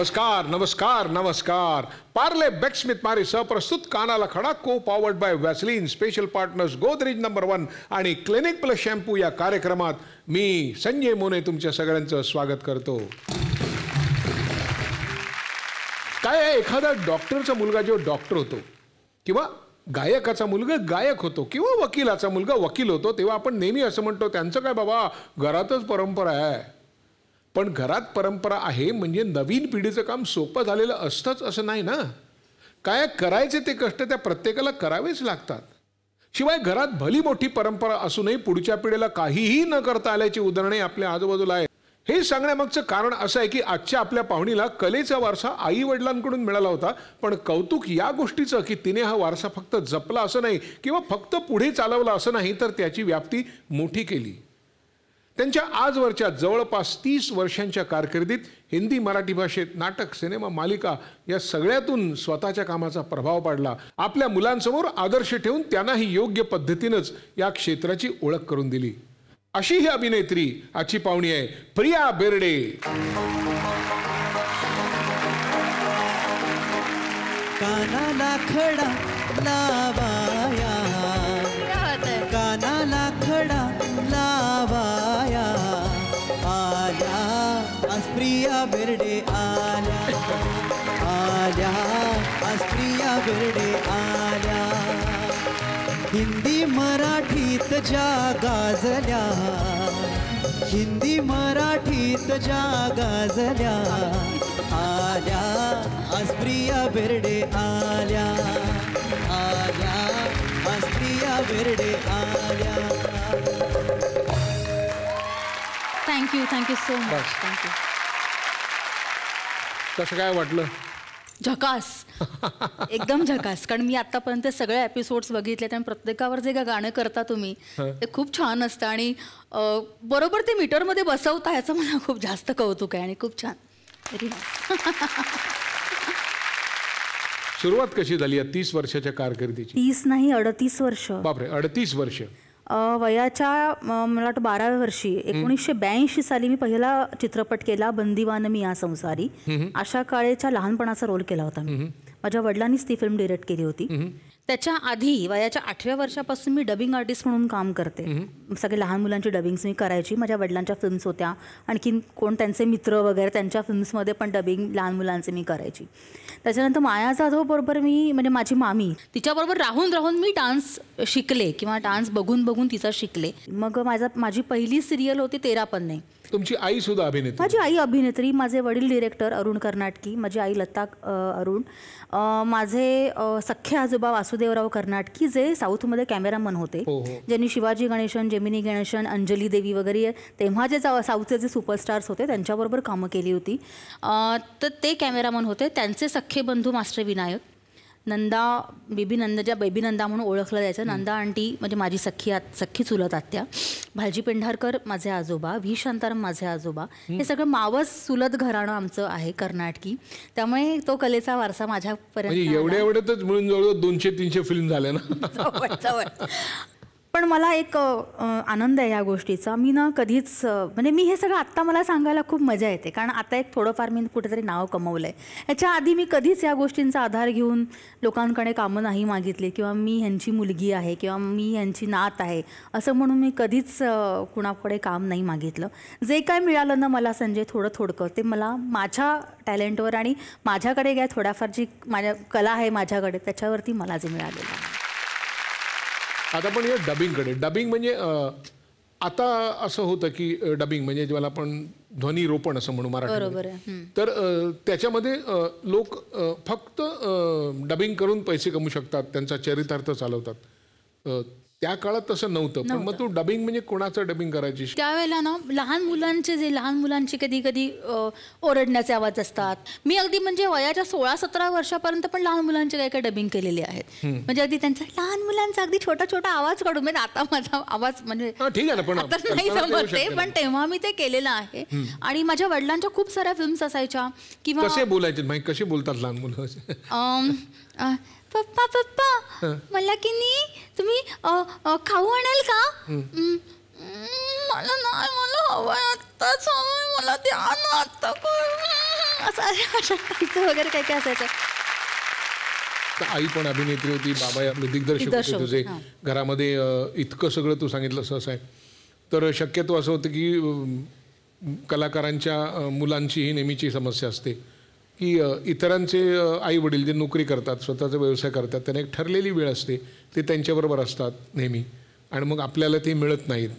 नमस्कार नमस्कार नमस्कार. पार्ले बेक्समिथ मारी सहप्रस्तुत कानाला खडा को powered by Vaseline special partners Godrej number 1 आणि क्लिनिक प्लस शॅम्पू या कार्यक्रमात मी संजय मोने तुमच्या सगळ्यांचं स्वागत करतो. काय आहे, एखादा डॉक्टरचा मुलगा जो डॉक्टर होतो किंवा गायकाचा मुलगा गायक होतो किंवा वकिलाचा मुलगा वकील होतो तेव्हा आपण नेहमी असं म्हणतो त्यांचं काय बाबा घरातच परंपरा आहे. पण घरात परंपरा आहे म्हणजे नवीन पिढीचं काम सोपं झालेलं असतंच असं नाही ना. काय करायचे ते कष्ट त्या प्रत्येकाला करावेच लागतात. शिवाय घरात भली मोठी परंपरा असूनही पुढच्या पिढीला काहीही न करता आल्याची उदाहरणे आपल्या आजूबाजूला आहेत. हे सांगण्यामागचं कारण असं आहे की आजच्या आपल्या पाहुणीला कलेचा वारसा आई वडिलांकडून मिळाला होता. पण कौतुक या गोष्टीचं की तिने हा वारसा फक्त जपला असं नाही किंवा फक्त पुढे चालवला असं नाही तर त्याची व्याप्ती मोठी केली. त्यांच्या आजवरच्या जवळपास 30 वर्षांच्या कारकिर्दीत हिंदी मराठी भाषेत नाटक सिनेमा मालिका या सगळ्यातून स्वतःच्या कामाचा प्रभाव पडला. आपल्या मुलांसमोर आदर्श ठेवून त्यांनाही योग्य पद्धतीनंच या क्षेत्राची ओळख करून दिली. अशी ही अभिनेत्री आजची पाहुणी आहे प्रिया बेर्डे. कानाला खडा लावाया, कानाला खडा लावाया, आल्या आज प्रिया बेर्डे आल्या, आल्या आज प्रिया बेर्डे आल्या. हिंदी मराठीत ज्या गाजल्या, हिंदी मराठीत ज्या गाजल्या, आल्या आज प्रिया बेर्डे आल्या, आल्या आज प्रिया बेर्डे आल्या. Thank you so much. थँक्यू. कसं काय वाटलं? झकास. एकदम झकास. कारण मी आतापर्यंत सगळे एपिसोड्स बघितले आणि प्रत्येकावर जे गाणं करता तुम्ही ते खूप छान असतं आणि बरोबर ते मीटरमध्ये बसवता याचं मला खूप जास्त कौतुक आहे आणि खूप छान. Very nice. सुरुवात कशी झाली या 30 वर्षाच्या कारकिर्दीची? 30 नाही 38 वर्ष. बापरे, 38 वर्ष. वयाच्या मला वाटतं 12व्या वर्षी 1982 साली मी पहिला चित्रपट केला बंदीवान मी या संसारी. आशा काळेच्या लहानपणाचा रोल केला होता मी. माझ्या वडिलांनीच ती फिल्म डिरेक्ट केली होती. त्याच्या आधी वयाच्या 8व्या वर्षापासून मी डबिंग आर्टिस्ट म्हणून काम करते. सगळे लहान मुलांची डबिंग्स मी करायची. माझ्या वडिलांच्या फिल्म्स होत्या, आणखीन कोण त्यांचे मित्र वगैरे त्यांच्या फिल्म्समध्ये पण डबिंग लहान मुलांचे मी करायची. त्याच्यानंतर माया जाधव बरोबर मी म्हणजे माझी मामी तिच्याबरोबर राहून राहून मी डान्स शिकले किंवा डान्स बघून बघून तिचा शिकले. मग माझी पहिली सिरियल होती 13 पन्ने. तुमची आई सुद्धा अभिनेत्री? माझी आई अभिनेत्री, माझे वडील डिरेक्टर अरुण कर्नाटकी, माझी आई लता अरुण, माझे सख्खे आजोबा वासुदेवराव कर्नाटकी जे साऊथमध्ये कॅमेरामन होते, ज्यांनी शिवाजी गणेशन, जेमिनी गणेशन, अंजली देवी वगैरे तेव्हा जे साऊथचे जे सुपरस्टार्स होते त्यांच्याबरोबर कामं केली होती. तर ते कॅमेरामन होते. त्यांचे सख्खे बंधू मास्टर विनायक, नंदा बेबी नंदा, ज्या बेबी नंदा म्हणून ओळखलं जायचं, नंदा आंटी म्हणजे माझी सख्खी चुलत आत्या, भालजी पेंढारकर माझे आजोबा, व्ही शांताराम माझे आजोबा, हे सगळं मावस चुलत घराणं आमचं आहे कर्नाटकी. त्यामुळे तो कलेचा वारसा माझ्यापर्यंत एवढ्यातच मिळून जवळ 200-300 फिल्म झाल्या ना. पण मला एक आनंद आहे या गोष्टीचा. मी ना कधीच म्हणजे मी हे सगळं आत्ता मला सांगायला खूप मजा येते कारण आता एक थोडंफार मी कुठेतरी नाव कमवलं आहे. ह्याच्या आधी मी कधीच या गोष्टींचा आधार घेऊन लोकांकडे कामं नाही मागितली किंवा मी ह्यांची मुलगी आहे किंवा मी ह्यांची नात आहे असं म्हणून मी कधीच कुणाकडे काम नाही मागितलं. जे काय मिळालं ना मला संजय थोडकं ते मला माझ्या टॅलेंटवर आणि माझ्याकडे काय थोड्याफार जी माझ्या कला आहे माझ्याकडे त्याच्यावरती मला जे मिळालेलं आहे. आता पण या डबिंगकडे. डबिंग म्हणजे आता असं होतं की डबिंग म्हणजे ज्याला आपण ध्वनीरोपण असं म्हणू मराठी, तर त्याच्यामध्ये लोक फक्त डबिंग करून पैसे कमवू शकतात, त्यांचा चरितार्थ चालवतात. त्या काळात तसं नव्हतं. पण मग तू डबिंग म्हणजे कोणाचं डबिंग करायची? त्यावेळेला ना लहान मुलांची कधी कधी ओरडण्याचे आवाज असतात. मी अगदी म्हणजे वयाच्या 16-17 वर्षापर्यंत पण लहान मुलांचे काही काही डबिंग केलेले आहेत. म्हणजे अगदी त्यांचा लहान मुलांचा अगदी छोटा आवाज काढून म्हणजे आता माझा आवाज म्हणजे ठीक आहे ना, पण आता नाही जमते, पण तेव्हा मी ते केलेलं आहे. आणि माझ्या वडिलांच्या खूप साऱ्या फिल्म्स असायच्या. किंवा कसे बोलायचे, कसे बोलतात लहान मुलं? पप्पा पप्पा मला की नाही तुम्ही खाऊ आणाल का? मला नाही, मला हवंय आत्ताच हवंय, मला द्या ना आत्ता. असं अशा टाईपचं वगैरे काय काय असायचं. आई पण अभिनेत्री होती, बाबा आपले दिग्दर्शक होते तुझे. घरामध्ये इतकं सगळं तू सांगितलं असं आहे. तर शक्यतो असं होतं की कलाकारांच्या मुलांची ही नेहमीची समस्या असते की इतरांचे आई वडील जे नोकरी करतात, स्वतःचा व्यवसाय करतात, त्यांना एक ठरलेली वेळ असते, ते त्यांच्याबरोबर असतात नेहमी, आणि मग आपल्याला ते मिळत नाहीत.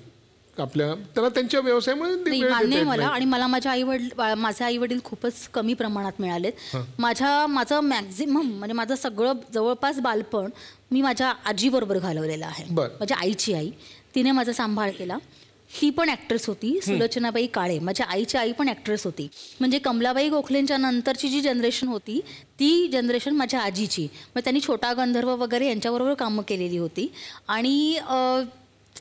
त्यांना त्यांच्या व्यवसायामुळे मान्य आहे मला. आणि मला माझे आई वडील खूपच कमी प्रमाणात मिळालेत. माझं मॅक्झिमम म्हणजे माझं सगळं जवळपास बालपण मी माझ्या आजीबरोबर घालवलेलं आहे. माझ्या आईची आई, तिने माझा सांभाळ केला. ती पण ॲक्ट्रेस होती, सुलोचनाबाई काळे. माझ्या आईची आई पण ॲक्ट्रेस होती. म्हणजे कमलाबाई गोखलेंच्या नंतरची जी जनरेशन होती ती जनरेशन माझ्या आजीची. मग त्यांनी छोटा गंधर्व वगैरे यांच्याबरोबर कामं केलेली होती. आणि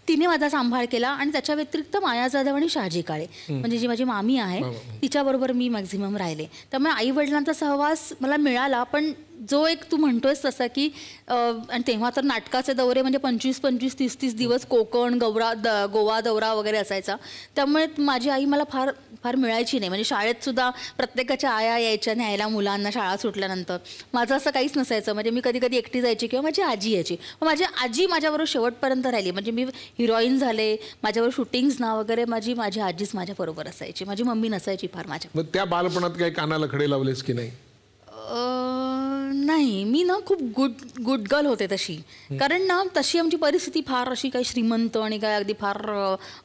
तिने माझा सांभाळ केला. आणि त्याच्या व्यतिरिक्त माया जाधव आणि शहाजी काळे म्हणजे जी माझी मामी आहे तिच्याबरोबर मी मॅक्झिमम राहिले. त्यामुळे आई वडिलांचा सहवास मला मिळाला. पण जो एक तू म्हणतोयस तसा की आणि तेव्हा तर नाटकाचे दौरे म्हणजे 25-25, 30-30 दिवस कोकण, गोवा दौरा वगैरे असायचा. त्यामुळे माझी आई मला फार फार मिळायची नाही. म्हणजे शाळेत सुद्धा प्रत्येकाच्या आया यायच्या न्यायला मुलांना शाळा सुटल्यानंतर. माझं असं काहीच नसायचं. म्हणजे मी कधी कधी एकटी जायची किंवा माझी आजी यायची. माझी आजी माझ्याबरोबर शेवटपर्यंत राहिली. म्हणजे मी हिरोईन झाले, माझ्याबरोबर शूटिंग्स ना वगैरे माझी आजीच माझ्याबरोबर असायची. माझी मम्मी नसायची फार माझ्या. मग त्या बालपणात काही कानाला खडे लावलेस की नाही? नाही, मी ना खूप गुड गर्ल होते तशी. कारण ना तशी आमची परिस्थिती फार अशी काही श्रीमंत आणि काय अगदी फार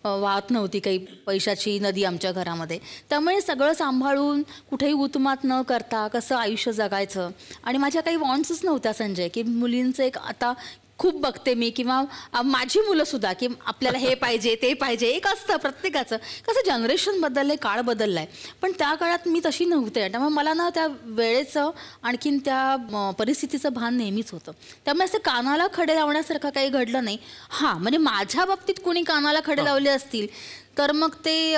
वाहत नव्हती काही पैशाची नदी आमच्या घरामध्ये. त्यामुळे सगळं सांभाळून कुठेही उतमात न करता कसं आयुष्य जगायचं. आणि माझ्या काही वॉन्ट्सच नव्हत्या संजय, की मुलींचं एक आता खूप बघते मी किंवा माझी मुलंसुद्धा की आपल्याला हे पाहिजे ते पाहिजे. एक असतं प्रत्येकाचं. कसं जनरेशन बदललं आहे, काळ बदलला आहे. पण त्या काळात मी तशी नव्हते. त्यामुळे मला ना त्या वेळेचं आणखीन त्या परिस्थितीचं भान नेहमीच होतं. त्यामुळे असं कानाला खडे लावण्यासारखं काही घडलं नाही. हां, म्हणजे माझ्या बाबतीत कोणी कानाला खडे लावले असतील तर मग ते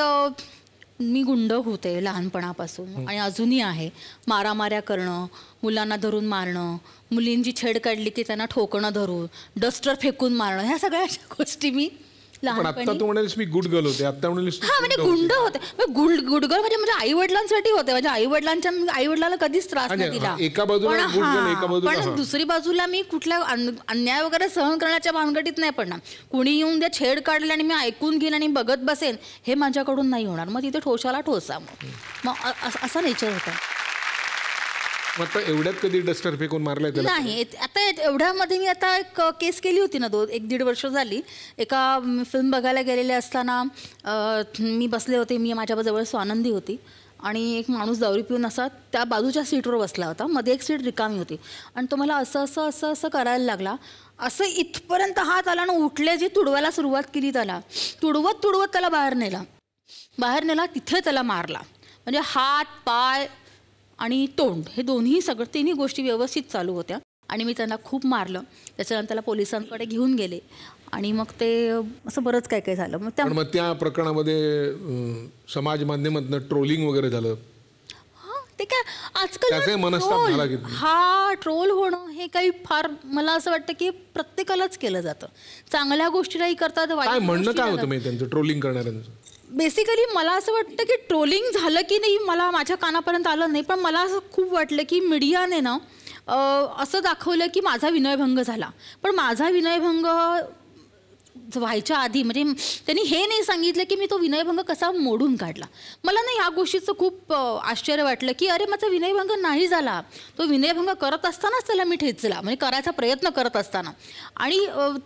मी गुंड होते लहानपणापासून आणि अजूनही आहे. मारामाऱ्या करणं, मुलांना धरून मारणं, मुलींची छेड काढली की त्यांना ठोकणं धरून, डस्टर फेकून मारणं, ह्या सगळ्या अशा गोष्टी मी लहानपणी. आता तू म्हणालीस मी गुड गर्ल होते, आता म्हणालीस हा म्हणजे गुंड होते. गुड गर्ल म्हणजे माझ्या आई वडिलांसाठी होते. माझ्या आई वडिलांना कधीच त्रास नाही दिला. एका बाजूला गुड गर्ल, एका बाजूला. पण दुसरी बाजूला मी कुठल्या अन्याय वगैरे सहन करण्याच्या भानगडीत नाही पडणार. कुणी येऊन द्या छेड काढले आणि मी ऐकून घेईन आणि बघत बसेन, हे माझ्याकडून नाही होणार. मग तिथे ठोशाला ठोसा. मग असा नेचर होता. आता एवढ्यात कधी डस्टर फेकून मारलाय त्याला? नाही. आता एवढ्यामध्ये मी आता एक केस केली होती ना 1-1.5 वर्ष झाली. एका फिल्म बघायला गेलेले असताना मी बसले होते. मी माझ्याजवळ स्वानंदी होती आणि एक माणूस दारू पिऊन असा त्या बाजूच्या सीटवर बसला होता. मध्ये एक सीट रिकामी होती आणि तो मला असं करायला लागला. असं इथपर्यंत हात आला आणि उठले जे तुडवायला सुरुवात केली. त्याला तुडवत त्याला बाहेर नेला. तिथे त्याला मारला. म्हणजे हात, पाय आणि तोंड हे तिन्ही गोष्टी व्यवस्थित चालू होत्या. आणि मी त्यांना खूप मारलं. त्याच्यानंतर त्याला पोलिसांकडे घेऊन गेले आणि मग ते असं बरंच काय काय झालं. मग त्या प्रकरणामध्ये समाज माध्यमातून ट्रोलिंग वगैरे झालं. ते काय आजकाल हा ट्रोल होणं हे काही फार मला असं वाटतं की प्रत्येकालाच केलं जातं. चांगल्या गोष्टीलाही करतात. काय म्हणणं काय होतं मी त्यांचं ट्रोलिंग करणाऱ्यांचं? बेसिकली मला असं वाटतं की ट्रोलिंग झालं की नाही मला माझ्या कानापर्यंत आलं नाही. पण मला असं खूप वाटलं की मीडियाने ना असं दाखवलं की माझा विनयभंग झाला. पण माझा विनयभंग व्हायच्या आधी म्हणजे त्यांनी हे नाही सांगितलं की मी तो विनयभंग कसा मोडून काढला. मला ना ह्या गोष्टीचं खूप आश्चर्य वाटलं की अरे माझा विनयभंग नाही झाला. तो विनयभंग करत असतानाच त्याला मी ठेचला. म्हणजे करायचा प्रयत्न करत असताना. आणि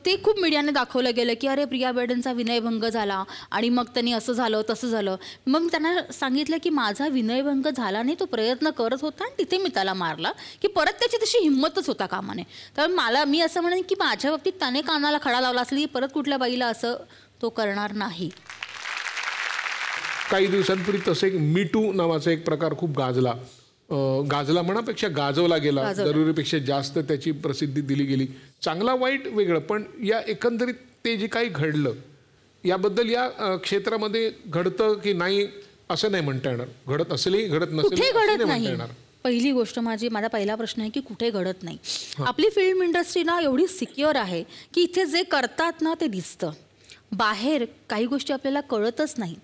ते खूप मीडियाने दाखवलं गेलं की अरे प्रिया बेडनचा विनयभंग झाला आणि मग त्यांनी असं झालं तसं झालं. मग त्यांना सांगितलं की माझा विनयभंग झाला नाही, तो प्रयत्न करत होता आणि तिथे मी त्याला मारला की परत त्याची तशी हिंमतच होता कामा नये. तर मी असं म्हणेन की माझ्या बाबतीत त्याने कानाला खडा लावला असली परत कुठल्या बाईला असं तो करणार नाही. काही दिवसांपूर्वी तसं एक मी टू नावाचा एक प्रकार खूप गाजला म्हणापेक्षा गाजवला गेला. जरुरीपेक्षा जास्त त्याची प्रसिद्धी दिली गेली. चांगला वाईट वेगळं, पण या एकंदरीत ते जे काही घडलं याबद्दल या क्षेत्रामध्ये घडतं की नाही असं नाही म्हणता येणार. घडत असेलही घडत नसेल म्हणता येणार. पहिली गोष्ट माझा पहिला प्रश्न आहे की कुठे घडत नाही. आपली फिल्म इंडस्ट्री ना एवढी सिक्युअर आहे की इथे जे करतात ना ते दिसतं. बाहेर काही गोष्टी आपल्याला कळतच नाही.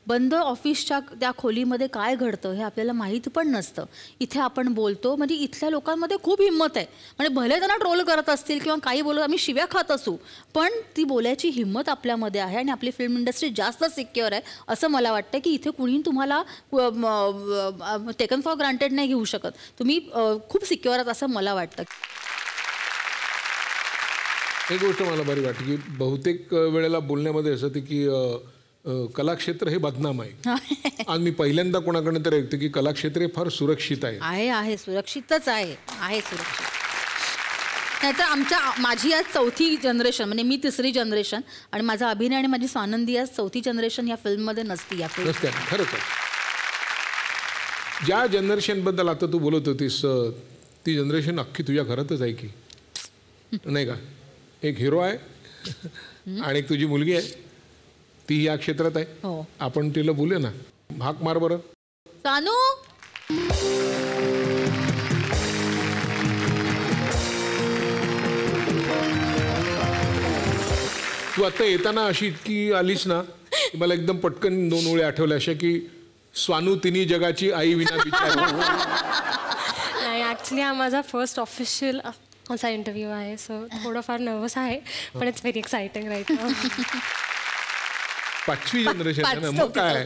बंद ऑफिसच्या त्या खोलीमध्ये काय घडतं हे आपल्याला माहीत पण नसतं. इथे आपण बोलतो, म्हणजे इथल्या लोकांमध्ये खूप हिंमत आहे. म्हणजे भले त्यांना ट्रोल करत असतील किंवा काही बोलत आम्ही शिव्या खात असू, पण ती बोलायची हिंमत आपल्यामध्ये आहे आणि आपली फिल्म इंडस्ट्री जास्त सिक्युअर आहे असं मला वाटतं की इथे कुणी तुम्हाला टेकन फॉर ग्रांटेड नाही घेऊ शकत. तुम्ही खूप सिक्युअर आहात असं मला वाटतं. एक गोष्ट मला बरी वाटते की बहुतेक वेळेला बोलण्यामध्ये असं ते की कलाक्षेत्र हे बदनाम आहे. आज मी पहिल्यांदा कोणाकडे तर ऐकतो की कलाक्षेत्र हे फार सुरक्षित आहे. आहे सुरक्षितच आहे सुरक्षित. नाहीतर माझी आज 4थी जनरेशन, म्हणजे मी 3री जनरेशन आणि माझा अभिनय आणि माझी स्वानंदी आज 4थी जनरेशन या फिल्ममध्ये नसती. या फिल्म नसते खरंच. ज्या जनरेशनबद्दल आता तू बोलत होतीस ती जनरेशन अख्खी तुझ्या घरातच आहे की नाही का. एक हिरो आहे आणि एक तुझी मुलगी आहे, ती या क्षेत्रात आहे. आपण तिला बोलूया ना, हाक मार बरं. सानू, तू आता येताना अशी इतकी आलीस ना, मला एकदम पटकन 2 ओळी आठवल्या अशा की स्वानू तिन्ही जगाची आई विना विचार. नाही, ॲक्च्युली हा माझा फर्स्ट ऑफिशियल असा इंटरव्ह्यू आहे, सो थोडंफार नर्वस आहे, पण it's very exciting right now. 5वी जनरेशन मग काय.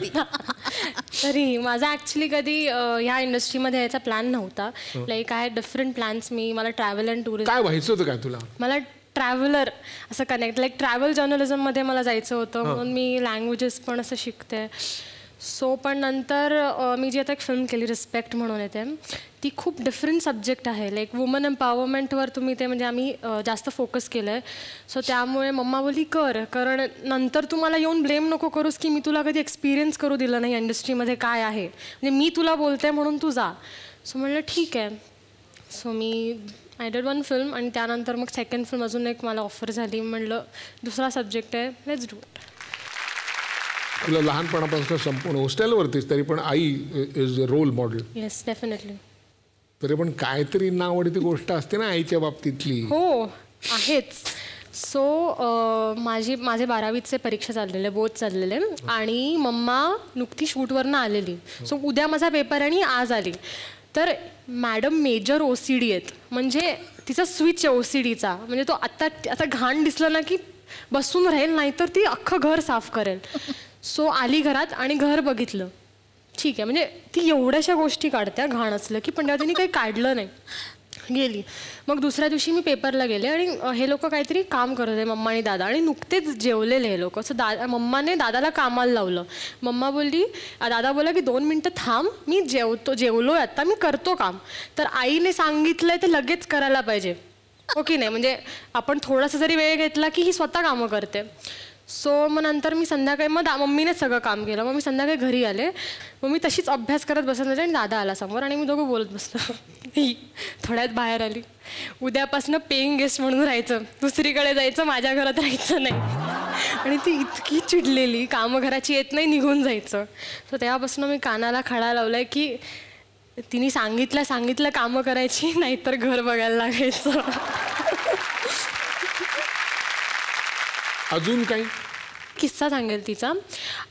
तरी माझा ॲक्च्युली कधी ह्या इंडस्ट्रीमध्ये यायचा प्लॅन नव्हता. Like I had different plans. मला ट्रॅव्हल अँड टुरिझम. काय व्हायचं होतं काय तुला. मला ट्रॅव्हलर असं कनेक्ट, लाईक ट्रॅव्हल जर्नलिझममध्ये मला जायचं होतं, म्हणून मी लँग्वेजेस पण असं शिकते. सो पण नंतर मी जी आता एक फिल्म केली रिस्पेक्ट म्हणून येते, ती खूप डिफरंट सब्जेक्ट आहे. लाईक वुमन एम्पॉवरमेंटवर तुम्ही ते म्हणजे आम्ही जास्त फोकस केलं आहे. सो त्यामुळे मम्मा बोलली कारण नंतर तू मला येऊन ब्लेम नको करूस की मी तुला कधी एक्सपिरियन्स करू दिलं नाही इंडस्ट्रीमध्ये काय आहे, म्हणजे मी तुला बोलते म्हणून तू जा. सो म्हणलं ठीक आहे. So me I did 1 film आणि त्यानंतर मग 2nd फिल्म अजून एक मला ऑफर झाली. म्हणलं दुसरा सब्जेक्ट आहे, लेट्स डू इट. तुला लहानपणापासून संपूर्ण हॉस्टेलवरतीच तरी पण आई is a role model. Yes definitely. तरी पण काहीतरी नावडती गोष्ट असते ना आईच्या बाबतीतली. हो आहेच. सो माझे 12वीचे परीक्षा चाललेले, बोर्ड चाललेले आणि मम्मा नुकती शूटवरनं आलेली. सो उद्या माझा पेपर आणि आज आली. तर मॅडम मेजर OCD आहेत, म्हणजे तिचा स्विच आहे OCDचा. म्हणजे तो आता घाण दिसलं ना की बसून राहील, नाहीतर ती अख्खं घर साफ करेल. सो आली घरात आणि घर बघितलं, ठीक आहे, म्हणजे ती एवढ्याशा गोष्टी काढत्या घाण असलं की, पण तेव्हा तिने काही काढलं नाही, गेली. मग दुसऱ्या दिवशी मी पेपरला गेले आणि हे लोक काहीतरी काम करत होते, मम्मा आणि दादा, आणि नुकतेच जेवलेले हे लोक. असं मम्माने दादाला कामाला लावलं. मम्मा बोलली, दादा बोला की 2 मिनटं थांब, मी जेवलोय आता, मी करतो काम. तर आईने सांगितलंय ते लगेच करायला पाहिजे, हो की नाही. म्हणजे आपण थोडासा जरी वेळ घेतला की ही स्वतः कामं करते. सो मग नंतर मी संध्याकाळी मम्मीनेच सगळं काम केलं. मग मी संध्याकाळी घरी आले, मग मी तशीच अभ्यास करत बसत होते आणि दादा आला समोर आणि मी दोघं बोलत बसलो. ही थोड्यात बाहेर आली, उद्यापासून पेईंग गेस्ट म्हणून राहायचं, दुसरीकडे जायचं, माझ्या घरात राहायचं नाही. आणि ती इतकी चिडलेली, कामं घराची येत नाही, निघून जायचं. सो तेव्हापासून मी कानाला खडा लावलाय की तिने सांगितलं कामं करायची, नाहीतर घर बघायला लागायचं. अजून काही किस्सा सांगेल तिचा.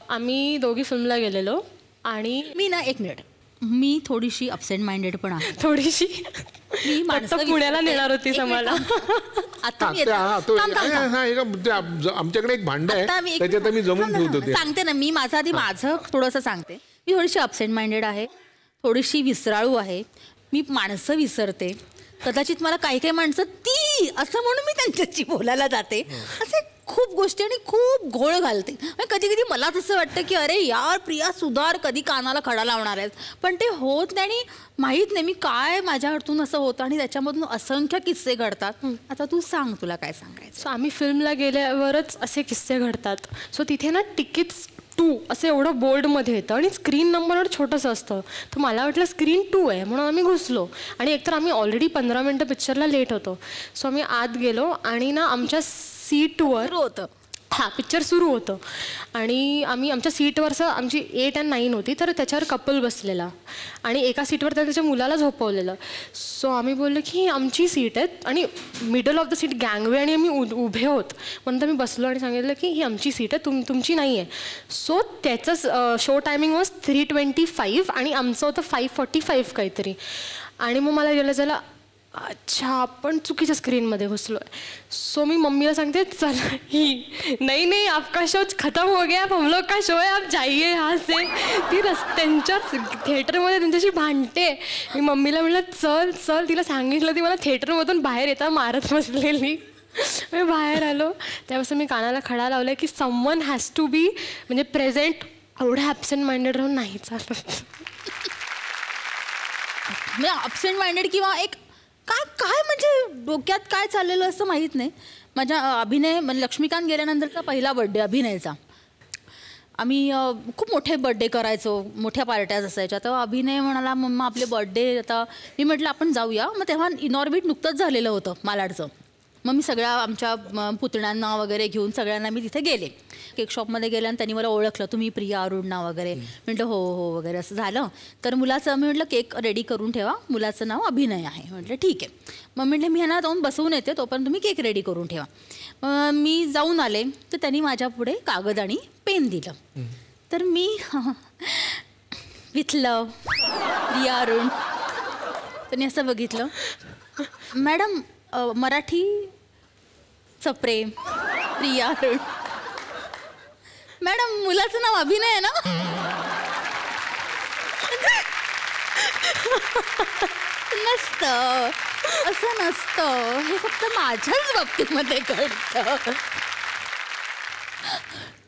आम्ही दोघी फिल्मला गेलेलो आणि मी ना 1 मिनिट, मी थोडीशी अपसेंट माइंडेड पण आहे. थोडीशी मी माणसं पुण्याला नेणार होती आम्हाला. आमच्याकडे एक भांड आहे, त्याच्यात मी जमून ठेवतो. सांगते ना, मी माझं थोडंसं सांगते. मी थोडीशी अपसेंट माइंडेड आहे, थोडीशी विसराळू आहे, मी माणसं विसरते. कदाचित मला काही माणसं ती असं म्हणून मी त्यांच्याशी बोलायला जाते. असे खूप गोष्टी आणि खूप घोळ घालते. कधी कधी मला तसं वाटतं की अरे यार प्रिया सुधार, कधी कानाला खडा लावणार आहेत, पण ते होत नाही आणि माहीत नाही मी काय माझ्या हातून असं होतं आणि त्याच्यामधून असंख्य किस्से घडतात. आता तू सांग, तुला काय सांगायचं. सो आम्ही फिल्मला गेल्यावरच असे किस्से घडतात. सो तिथे ना तिकीट्स 2 असं एवढं बोर्डमध्ये येतं आणि स्क्रीन नंबरवर छोटंसं असतं. तर मला वाटलं स्क्रीन 2 आहे म्हणून आम्ही घुसलो आणि एकतर आम्ही ऑलरेडी 15 मिनटं पिक्चरला लेट होतो. सो आम्ही आत गेलो आणि ना आमच्या सीटवर होतं पिक्चर सुरू होतं आणि आम्ही आमच्या सीटवरचं आमची 8 आणि 9 होती, तर त्याच्यावर कपल बसलेला आणि एका सीटवर त्याच्या मुलाला झोपवलेलं. सो आम्ही बोललो की ही आमची सीट आहेत आणि मिडल ऑफ द सीट गँगवे आणि आम्ही उभे होत. नंतर मी बसलो आणि सांगितलं की ही आमची सीट आहे, तुमची नाही आहे. सो त्याचं शो टायमिंग वॉज 3:25 आणि आमचं होतं 5:45 काहीतरी. आणि मग मला रिअलाइज झालं अच्छा आपण चुकीच्या स्क्रीनमध्ये घुसलो आहे. सो मी मम्मीला सांगते चल ही नाही आपका शो खतम हो गया, हम लोग का शो है, आप जाइए यहाँ से. ती त्यांच्या थिएटरमध्ये त्यांच्याशी भांडते. मी मम्मीला म्हटलं चल तिला सांगितलं, ती मला थिएटरमधून बाहेर येता मारत बसलेली. मी बाहेर आलो त्यापासून मी कानाला खडा लावला की समवन हॅज टू बी म्हणजे प्रेझेंट. एवढं ॲब्सेंट माइंडेड राहून नाही चालत. म्हणजे ॲब्सेंट माइंडेड किंवा एक काय म्हणजे डोक्यात काय चाललेलं असं माहीत नाही. माझ्या अभिनय म्हणजे लक्ष्मीकांत गेल्यानंतरचा पहिला बड्डे अभिनयचा. आम्ही खूप मोठे बड्डे करायचो, मोठ्या पार्ट्याज असायच्या. तेव्हा अभिनय म्हणाला मम्मा आपले बड्डे आता. मी म्हटलं आपण जाऊया. मग तेव्हा इनॉर्बिट नुकतंच झालेलं होतं मालाडचं. मग मी सगळ्या आमच्या पुतण्यांना वगैरे घेऊन सगळ्यांना मी तिथे गेले. केक शॉपमध्ये गेले आणि त्यांनी मला ओळखलं, तुम्ही प्रिया अरुण ना वगैरे. म्हटलं हो वगैरे असं झालं. तर मुलाचं मी म्हटलं केक रेडी करून ठेवा, मुलाचं नाव अभिनय आहे. म्हटलं ठीक आहे. मग म्हटलं मी ह्यांना जाऊन बसवून येते, तोपर्यंत तुम्ही केक रेडी करून ठेवा. मी जाऊन आले तर त्यांनी माझ्या पुढे कागद आणि पेन दिलं. तर मी विथलं प्रिया अरुण. त्यांनी असं बघितलं, मॅडम मराठीचं प्रेम प्रिया अरुण. मॅडम मुलाचं नाव अभिनय आहे ना. नसतं असं नसतं, हे फक्त माझ्याच बाबतीमध्ये घडतं.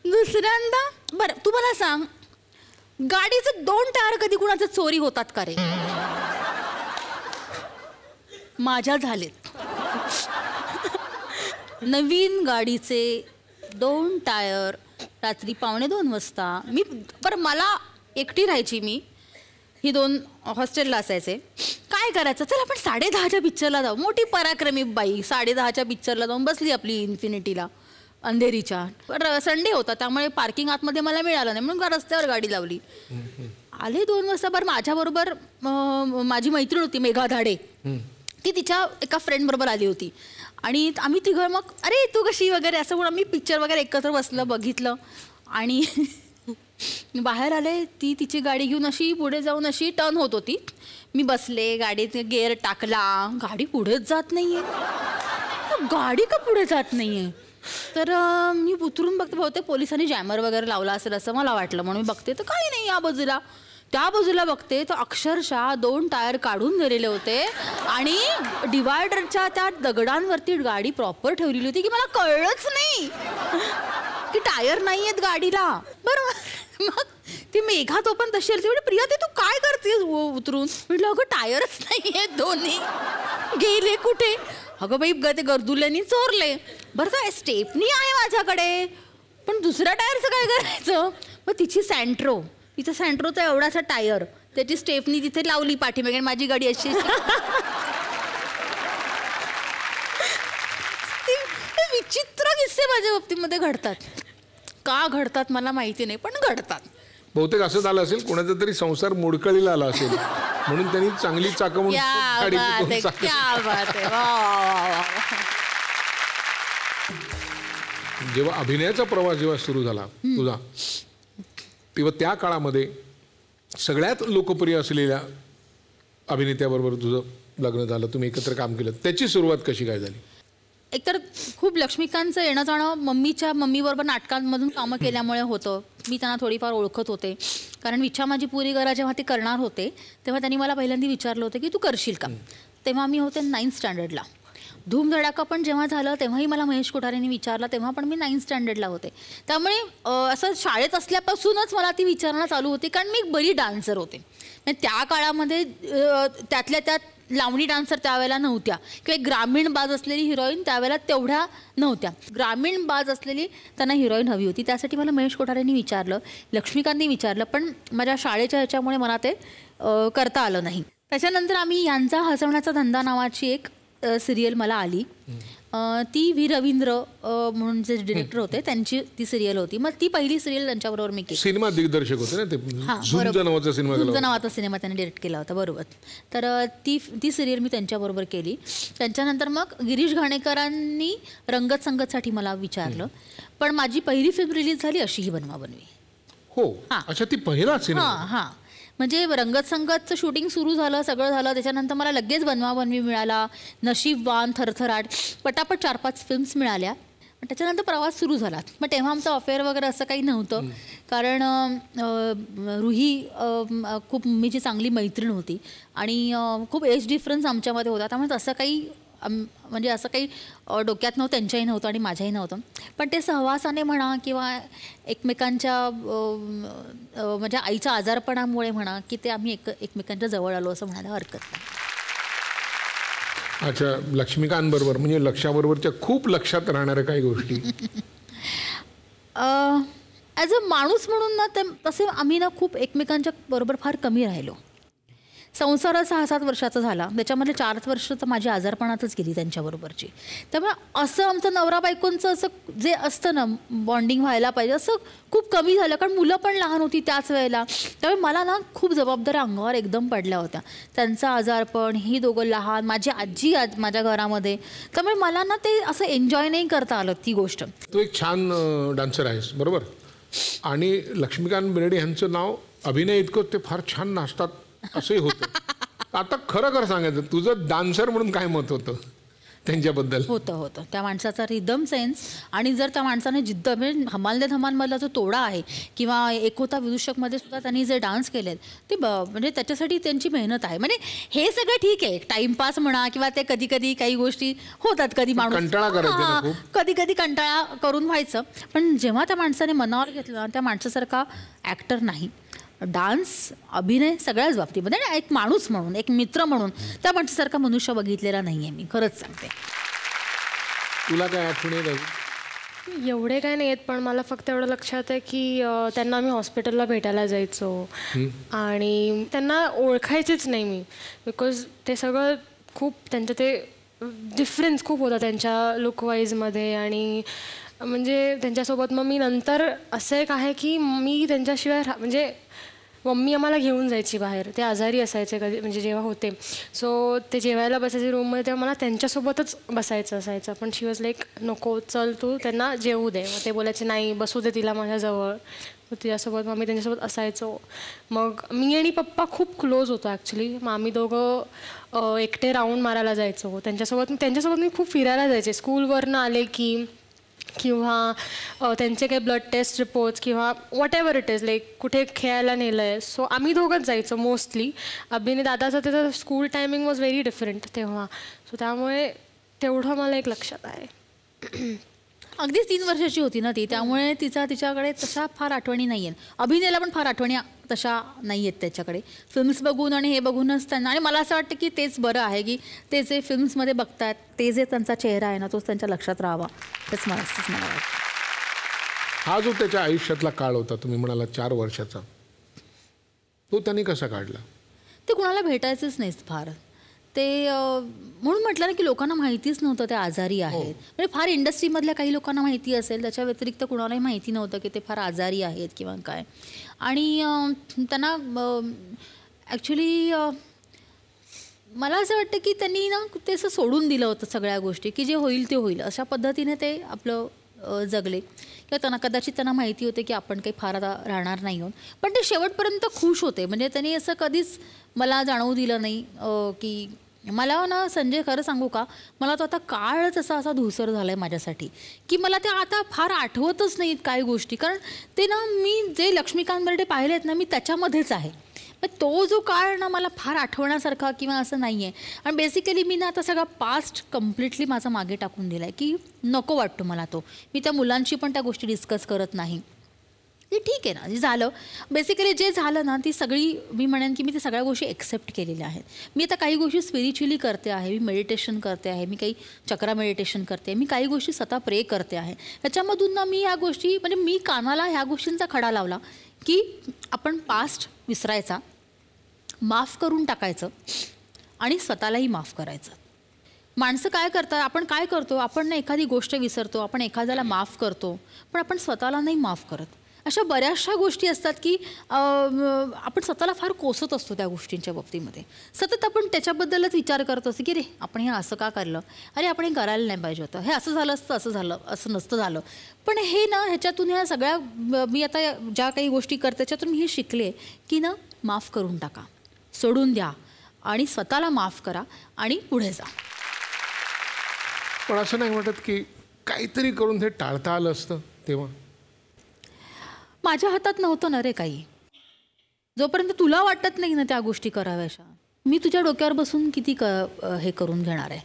दुसऱ्यांदा बरं तू मला सांग, गाडीचे 2 टायर कधी कुणाचे चोरी होतात का रे? माझ्या झालेत. नवीन गाडीचे 2 टायर रात्री 1:45 वाजता. मी बरं मला एकटी राहायची, मी ही 2 हॉस्टेलला असायचे. काय करायचं, चल आपण 10:30च्या पिक्चरला जाऊ. मोठी पराक्रमी बाई 10:30च्या पिक्चरला जाऊन बसली आपली इन्फिनिटीला अंधेरीच्या. बरं संडे होता त्यामुळे पार्किंग आतमध्ये मला मिळालं नाही म्हणून रस्त्यावर गाडी लावली. आले 2 वाजता. बरं माझ्याबरोबर माझी मैत्रीण होती मेघा धाडे, ती तिच्या एका फ्रेंडबरोबर आली होती आणि आम्ही तिघं मग अरे तू कशी वगैरे असं म्हणून आम्ही पिक्चर वगैरे एकत्र बसलं बघितलं आणि बाहेर आले. ती तिची गाडी घेऊन अशी पुढे जाऊन अशी टर्न होत होती. मी बसले, गाडीचे गेअर टाकला, गाडी पुढेच जात नाहीये. गाडी का पुढे जात नाहीये? तर मी उतरून बघते, बहुतेक पोलिसांनी जॅमर वगैरे लावला असेल असं मला वाटलं म्हणून बघते तर काही नाही. या बाजूला त्या बाजूला बघते तर अक्षरशः 2 टायर काढून गेलेले होते आणि डिवायडरच्या त्या दगडांवरती गाडी प्रॉपर ठेवलेली होती की मला कळलंच नाही की टायर नाही आहेत गाडीला. बरं मग ती मेघा तो पण तशी आली. म्हणजे प्रिया ते तू काय करतेस उतरून? म्हटलं अगं टायरच नाही आहेत दोन्ही, गेले कुठे? अगं बाई ते गर्दुल्यांनी चोरले. बरं काय स्टेपनी आहे माझ्याकडे पण दुसऱ्या टायरचं काय करायचं? मग तिची सँट्रो, तिचा सँट्रोचा एवढासा टायर, त्याची स्टेपनी तिथे लावली पाठीमागे, माझी गाडी अशी. विचित्र किस्से माझ्या बाबतीमध्ये घडतात. का घडतात मला माहिती नाही पण घडतात. बहुतेक असं झालं असेल, कोणाचा तरी संसार मोडकळीला आला असेल म्हणून त्यांनी चांगली चाकं जेव्हा अभिनयाचा प्रवास जेव्हा सुरू झाला तुझा, तेव्हा त्या काळामध्ये सगळ्यात लोकप्रिय असलेल्या अभिनेत्याबरोबर तुझं लग्न झालं, तुम्ही एकत्र काम केलं. त्याची सुरुवात कशी काय झाली? एकतर खूप लक्ष्मीकांतचं येणं जाणं मम्मीबरोबर नाटकांमधून कामं केल्यामुळे होतं. मी त्यांना थोडीफार ओळखत होते कारण विच्छा माझी पुरी करा जेव्हा ते करणार होते तेव्हा त्यांनी मला पहिल्यांदा विचारलं होतं की तू करशील का. तेव्हा मी होते 9th स्टँडर्डला. धूमधडाका पण जेव्हा झालं तेव्हाही मला महेश कोठारेंनी विचारला, तेव्हा पण मी 9th स्टँडर्डला होते. त्यामुळे असं शाळेत असल्यापासूनच मला ती विचारणा चालू होती कारण मी एक बरी डान्सर होते. त्या काळामध्ये त्यातल्या त्यात लावणी डान्सर त्यावेळेला नव्हत्या किंवा एक ग्रामीण बाज असलेली हिरोईन त्यावेळेला तेवढ्या नव्हत्या. ग्रामीण बाज असलेली त्यांना हिरोईन हवी होती. त्यासाठी मला महेश कोठारेंनी विचारलं, लक्ष्मीकांतनी विचारलं, पण माझ्या शाळेच्या ह्याच्यामुळे मला ते करता आलं नाही. त्याच्यानंतर आम्ही यांचा हसवण्याचा धंदा नावाची एक सिरियल मला आली. ती व्ही रवींद्र म्हणून जे डिरेक्टर होते त्यांची ती सिरियल होती. मग ती पहिली सिरियल त्यांच्याबरोबर मी केली. सिनेमा दिग्दर्शक होते ना ते, झुंज नावाचा सिनेमा, झुंज नावाचा सिनेमा त्यांनी डिरेक्ट केला होता, बरोबर. तर ती सिरियल मी त्यांच्याबरोबर केली. त्याच्यानंतर मग गिरीश घाणेकरांनी रंगत संगतसाठी मला विचारलं, पण माझी पहिली फिल्म रिलीज झाली अशी ही बनवा बनवी. हो, अच्छा, ती पहिला सिनेमा. हां, म्हणजे रंगत संगतचं शूटिंग सुरू झालं, सगळं झालं, त्याच्यानंतर मला लगेच बनवा बनवी मिळाला, नशीबवान, थरथराट, पटापट 4-5 फिल्म्स मिळाल्या. त्याच्यानंतर प्रवास सुरू झाला. मग तेव्हा आमचं अफेअर वगैरे असं काही नव्हतं, कारण रुही खूप मीची चांगली मैत्रीण होती आणि खूप एज डिफरन्स आमच्यामध्ये होता. त्यामुळे तसं काही म्हणजे असं काही डोक्यात नव्हतं, त्यांच्याही नव्हतं आणि माझ्याही नव्हतं. पण ते सहवासाने म्हणा किंवा एकमेकांच्या म्हणजे आईच्या आजारपणामुळे म्हणा की ते आम्ही एकमेकांच्या जवळ आलो असं म्हणायला हरकत नाही. अच्छा, लक्ष्मीकांत बरोबर म्हणजे लक्षाबरोबरच्या खूप लक्षात राहणाऱ्या काही गोष्टी. ॲज अ माणूस म्हणून ना तसे आम्ही ना खूप एकमेकांच्या बरोबर फार कमी राहिलो. संसार 6-7 वर्षाचा झाला, त्याच्यामध्ये 4 वर्ष तर माझी आजारपणातच गेली त्यांच्याबरोबरची. त्यामुळे असं आमचं नवरा बायकोंचं असं जे असतं ना बॉन्डिंग व्हायला पाहिजे असं खूप कमी झालं, कारण मुलं पण लहान होती त्याच वेळेला. त्यामुळे मला ना खूप जबाबदाऱ्या अंगावर एकदम पडल्या होत्या. त्यांचं आजारपण, ही दोघं लहान, माझी आजी माझ्या घरामध्ये. त्यामुळे मला ना ते असं एन्जॉय नाही करता आलं ती गोष्ट. तू एक छान डान्सर आहेस, बरोबर, आणि लक्ष्मीकांत बेर्डे यांचं नाव अभिनय इतकं ते फार छान नाचतात असंही होतं. आता खरं सांगायचं, तुझं डान्सर म्हणून काय मत होतं त्यांच्याबद्दल? होतं त्या माणसाचा रिदम सेन्स, आणि जर त्या माणसाने जिद्द, म्हणजे धमाल दे धमालमधला जो तोडा आहे किंवा एक होता विदूषकमध्ये सुद्धा त्यांनी जे डान्स केलेत ते म्हणजे त्याच्यासाठी त्यांची मेहनत आहे. म्हणजे हे सगळं ठीक आहे, टाइमपास म्हणा किंवा ते कधी कधी काही गोष्टी होतात, कधी माणूस कंटाळा करायचा, कधी कधी कंटाळा करून व्हायचं. पण जेव्हा त्या माणसाने मनावर घेतलं, त्या माणसासारखा ॲक्टर नाही. डान्स, अभिनय सगळ्याच बाबतीमध्ये, एक माणूस म्हणून, एक मित्र म्हणून त्या माणसासारखा मनुष्य बघितलेला नाही आहे मी, खरंच सांगते. तुला काय आठवण येत? एवढे काय नाही येत, पण मला फक्त एवढं लक्षात आहे की त्यांना आम्ही हॉस्पिटलला भेटायला जायचो आणि त्यांना ओळखायचीच नाही मी, बिकॉज ते सगळं खूप त्यांचं ते डिफरन्स खूप होता त्यांच्या लुकवाईजमध्ये. आणि म्हणजे त्यांच्यासोबत मग मी नंतर असं एक आहे की मी त्यांच्याशिवाय म्हणजे मम्मी आम्हाला घेऊन जायची बाहेर, ते आजारी असायचे कधी म्हणजे जेव्हा होते, सो ते जेवायला बसायचे रूममध्ये तेव्हा मला त्यांच्यासोबतच बसायचं असायचं. पण शी वॉज लाईक नको, चल तू त्यांना जेवू दे. मग ते बोलायचे नाही, बसू दे तिला माझ्याजवळ. मग तिच्यासोबत मग मी त्यांच्यासोबत असायचो. मग मी आणि पप्पा खूप क्लोज होतो ॲक्च्युली. मग आम्ही दोघं एकटे राऊंड मारायला जायचो त्यांच्यासोबत मी खूप फिरायला जायचे स्कूलवरनं आले की, किंवा त्यांचे काही ब्लड टेस्ट रिपोर्ट्स किंवा what ever it is, like कुठे खेळायला नेलं आहे, सो आम्ही दोघंच जायचो मोस्टली. अभिने दादाचं त्याचं school timing was very different तेव्हा, सो त्यामुळे तेवढं मला एक लक्षात आहे. अगदीच 3 वर्षाची होती ना ती, त्यामुळे तिच्याकडे तशा फार आठवणी नाही आहेत. अभिनयाला पण फार आठवणी तशा नाही आहेत त्याच्याकडे. फिल्म्स बघून आणि हे बघूनच त्यांना, आणि मला असं वाटतं की तेच बरं आहे की ते जे फिल्म्समध्ये बघतात ते जे त्यांचा चेहरा आहे ना तोच त्यांच्या लक्षात राहावा, तेच मला वाटतं. हा जो त्याच्या आयुष्यातला काळ होता, तुम्ही म्हणाला 4 वर्षाचा, तो त्यांनी कसा काढला? ते कुणाला भेटायचंच नाहीच फार. ते म्हणून म्हटलं ना की लोकांना माहितीच नव्हतं ते आजारी आहेत. म्हणजे फार इंडस्ट्रीमधल्या काही लोकांना माहिती असेल, त्याच्या व्यतिरिक्त कुणालाही माहिती नव्हतं की ते फार आजारी आहेत किंवा काय. आणि त्यांना ॲक्च्युली मला असं वाटतं की त्यांनी ना ते असं सोडून दिलं होतं सगळ्या गोष्टी, की जे होईल ते होईल अशा पद्धतीने ते आपलं जगले. किंवा त्यांना माहिती होते की आपण काही फार आता राहणार नाही आहोत, पण ते शेवटपर्यंत खुश होते. म्हणजे त्यांनी असं कधीच मला जाणवू दिलं नाही की मला ना संजय खरं सांगू का, मला तो आता काळच असा धूसर झाला आहे माझ्यासाठी की मला ते आता फार आठवतच नाहीत काही गोष्टी. कारण ते ना मी जे लक्ष्मीकांत बेर्डे पाहिले आहेत ना मी त्याच्यामध्येच आहे. पण तो जो काळ ना मला फार आठवण्यासारखा किंवा असं नाही आहे. आणि बेसिकली मी ना आता सगळा पास्ट कम्प्लिटली माझा मागे टाकून दिला आहे की नको वाटतो मला तो. मी त्या मुलांशी पण त्या गोष्टी डिस्कस करत नाही. ते ठीक आहे ना, जे झालं बेसिकली जे झालं ना ती सगळी मी म्हणेन की मी त्या सगळ्या गोष्टी एक्सेप्ट केलेल्या आहेत. मी आता काही गोष्टी स्पिरिच्युअली करते आहे, मी मेडिटेशन करते आहे, मी काही चक्रा मेडिटेशन करते, मी काही गोष्टी स्वतः प्रे करते आहे. त्याच्यामधून ना मी ह्या गोष्टी म्हणजे मी कानाला ह्या गोष्टींचा खडा लावला की आपण पास्ट विसरायचा, माफ करून टाकायचं आणि स्वतःलाही माफ करायचं. माणसं काय करतात, आपण काय करतो, आपण ना एखादी गोष्ट विसरतो, आपण एखाद्याला माफ करतो, पण आपण स्वतःला नाही माफ करत. अशा बऱ्याचशा गोष्टी असतात की आपण स्वतःला फार कोसत असतो त्या गोष्टींच्या बाबतीमध्ये. सतत आपण त्याच्याबद्दलच विचार करत असतो की रे आपण हे असं का केलं, अरे आपण हे करायला नाही पाहिजे होतं, हे असं झालं असतं, असं झालं, असं नसतं झालं. पण हे ना ह्याच्यातून ह्या सगळ्या मी आता ज्या काही गोष्टी करते त्याच्यातून मी हे शिकले की ना माफ करून टाका, सोडून द्या आणि स्वतःला माफ करा आणि पुढे जा. पण असं नाही वाटत की काहीतरी करून ते टाळता आलं असतं तेव्हा? माझ्या हातात नव्हतं ना रे काही. जोपर्यंत तुला वाटत नाही ना त्या गोष्टी कराव्याशा, मी तुझ्या डोक्यावर बसून किती हे करून घेणार आहे.